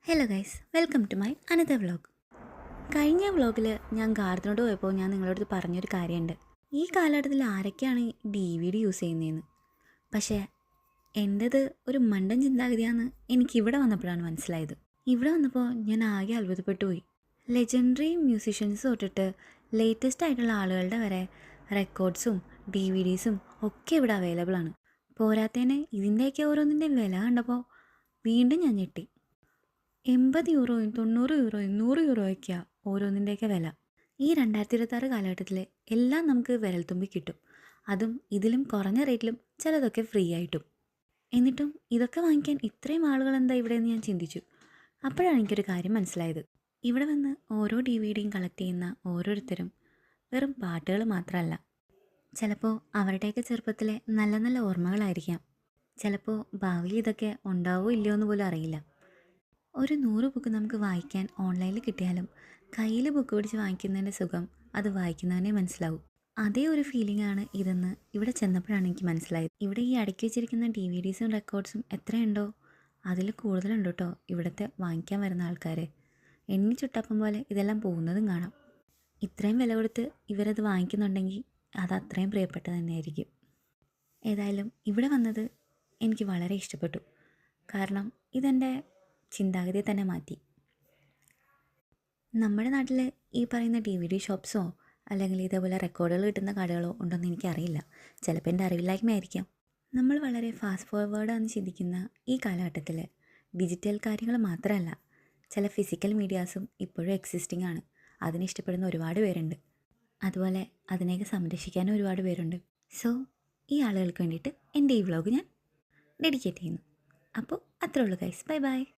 Hello guys, welcome to my another vlog. കഴിഞ്ഞ വ്ളോഗിൽ ഞാൻ ഗാർഡനോട് പോയപ്പോൾ ഞാൻ നിങ്ങളോട് പറഞ്ഞൊരു കാര്യമുണ്ട്. ഈ കാലഘട്ടത്തിൽ ആരൊക്കെയാണ് DVD യൂസ് ചെയ്യുന്നതെന്ന്. പക്ഷേ എൻ്റേത് ഒരു മണ്ടൻ ചിന്താഗതിയാണെന്ന് എനിക്കിവിടെ വന്നപ്പോഴാണ് മനസ്സിലായത്. ഇവിടെ വന്നപ്പോൾ ഞാൻ ആകെ അത്ഭുതപ്പെട്ടു പോയി. ലെജൻഡറി മ്യൂസിഷ്യൻസ് തൊട്ടിട്ട് ലേറ്റസ്റ്റ് ആയിട്ടുള്ള ആളുകളുടെ വരെ റെക്കോർഡ്സും DVDസും ഒക്കെ ഇവിടെ അവൈലബിൾ ആണ്. പോരാത്തതിന് ഇതിൻ്റെയൊക്കെ ഓരോന്നിൻ്റെയും വില കണ്ടപ്പോൾ വീണ്ടും ഞാൻ ഞെട്ടി. 80 യൂറോയും 90 യൂറോയും 100 യൂറോയൊക്കെയാണ് ഓരോന്നിൻ്റെയൊക്കെ വില. ഈ 2026 കാലഘട്ടത്തിൽ എല്ലാം നമുക്ക് വിരൽത്തുമ്പി കിട്ടും. അതും ഇതിലും കുറഞ്ഞ റേറ്റിലും, ചിലതൊക്കെ ഫ്രീ ആയിട്ടും. എന്നിട്ടും ഇതൊക്കെ വാങ്ങിക്കാൻ ഇത്രയും ആളുകൾ എന്താ ഇവിടെയെന്ന് ഞാൻ ചിന്തിച്ചു. അപ്പോഴാണ് എനിക്കൊരു കാര്യം മനസ്സിലായത്. ഇവിടെ വന്ന് ഓരോ DVDയും കളക്ട് ചെയ്യുന്ന ഓരോരുത്തരും വെറും പാട്ടുകൾ മാത്രമല്ല, ചിലപ്പോൾ അവരുടെയൊക്കെ ചെറുപ്പത്തിലെ നല്ല നല്ല ഓർമ്മകളായിരിക്കാം. ചിലപ്പോൾ ഭാവിയിൽ ഇതൊക്കെ ഉണ്ടാവോ ഇല്ലയോ എന്ന് പോലും അറിയില്ല. ഒരു 100 ബുക്ക് നമുക്ക് വായിക്കാൻ ഓൺലൈനിൽ കിട്ടിയാലും കയ്യിൽ ബുക്ക് പിടിച്ച് വാങ്ങിക്കുന്നതിൻ്റെ സുഖം അത് വായിക്കുന്നവനെ മനസ്സിലാവും. അതേ ഒരു ഫീലിംഗ് ആണ് ഇതെന്ന് ഇവിടെ ചെന്നപ്പോഴാണ് എനിക്ക് മനസ്സിലായത്. ഇവിടെ ഈ അടുക്കി വെച്ചിരിക്കുന്ന DVDസും റെക്കോർഡ്സും എത്രയുണ്ടോ അതിൽ കൂടുതലുണ്ട് കേട്ടോ ഇവിടുത്തെ വാങ്ങിക്കാൻ വരുന്ന ആൾക്കാർ. എണ്ണി ചുട്ടപ്പം പോലെ ഇതെല്ലാം പോകുന്നതും കാണാം. ഇത്രയും വില കൊടുത്ത് ഇവരത് വാങ്ങിക്കുന്നുണ്ടെങ്കിൽ അത് അത്രയും പ്രിയപ്പെട്ടത് തന്നെയായിരിക്കും. ഏതായാലും ഇവിടെ വന്നത് എനിക്ക് വളരെ ഇഷ്ടപ്പെട്ടു. കാരണം ഇതെൻ്റെ ചിന്താഗതിയെ തന്നെ മാറ്റി. നമ്മുടെ നാട്ടിൽ ഈ പറയുന്ന DVD ഷോപ്സോ അല്ലെങ്കിൽ ഇതേപോലെ റെക്കോർഡുകൾ കിട്ടുന്ന കടകളോ ഉണ്ടെന്ന് എനിക്കറിയില്ല. ചിലപ്പോൾ എൻ്റെ അറിവില്ലായ്മയായിരിക്കാം. നമ്മൾ വളരെ ഫാസ്റ്റ് ഫോർവേഡാണെന്ന് ചിന്തിക്കുന്ന ഈ കാലഘട്ടത്തിൽ ഡിജിറ്റൽ കാര്യങ്ങൾ മാത്രമല്ല, ചില ഫിസിക്കൽ മീഡിയാസും ഇപ്പോഴും എക്സിസ്റ്റിംഗ് ആണ്. അതിനെ ഇഷ്ടപ്പെടുന്ന ഒരുപാട് പേരുണ്ട്. അതുപോലെ അതിനെയൊക്കെ സംരക്ഷിക്കാനും ഒരുപാട് പേരുണ്ട്. സോ ഈ ആളുകൾക്ക് വേണ്ടിയിട്ട് എൻ്റെ ഈ വ്ളോഗ് ഞാൻ ഡെഡിക്കേറ്റ് ചെയ്യുന്നു. അപ്പോൾ അത്രേ ഉള്ളൂ ഗൈസ്. Bye bye.